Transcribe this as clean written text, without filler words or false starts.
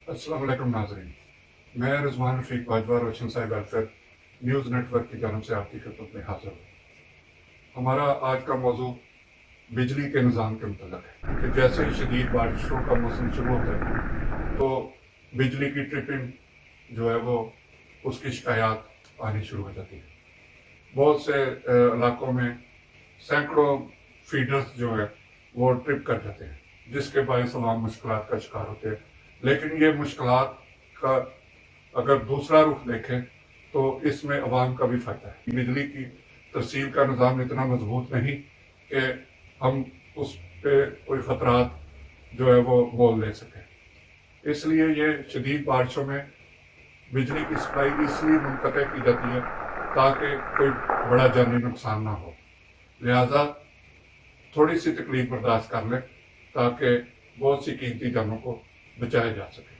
अस्सलाम वालेकुम नाज़रीन, मैं रिजवान रफीक बाजवा रोशन साहिब वेलफेयर न्यूज़ नेटवर्क की जानब से आपकी खिदमत में हाजिर हूँ। हमारा आज का मौजू बिजली के निज़ाम के मुतल्लिक़ है कि जैसे ही शदीद बारिशों का मौसम शुरू होता है तो बिजली की ट्रिपिंग जो है वो उसकी शिकायत आनी शुरू हो जाती है। बहुत से इलाकों में सैकड़ों फीडर्स जो है वो ट्रिप कर जाते हैं, जिसके बायस तमाम मुश्किलात का शिकार होते हैं। लेकिन ये मुश्किलात का अगर दूसरा रुख देखें तो इसमें अवाम का भी फ़ायदा है। बिजली की तरसील का निज़ाम इतना मजबूत नहीं कि हम उस पर कोई ख़तरात जो है वो मोल ले सकें। इसलिए ये शदीद बारिशों में बिजली की सप्लाई इसलिए मुनक़ते की जाती है ताकि कोई बड़ा जानी नुकसान ना हो। लिहाजा थोड़ी सी तकलीफ बर्दाश्त कर लें ताकि बहुत सी कीमती जानों को बचाया जा सके।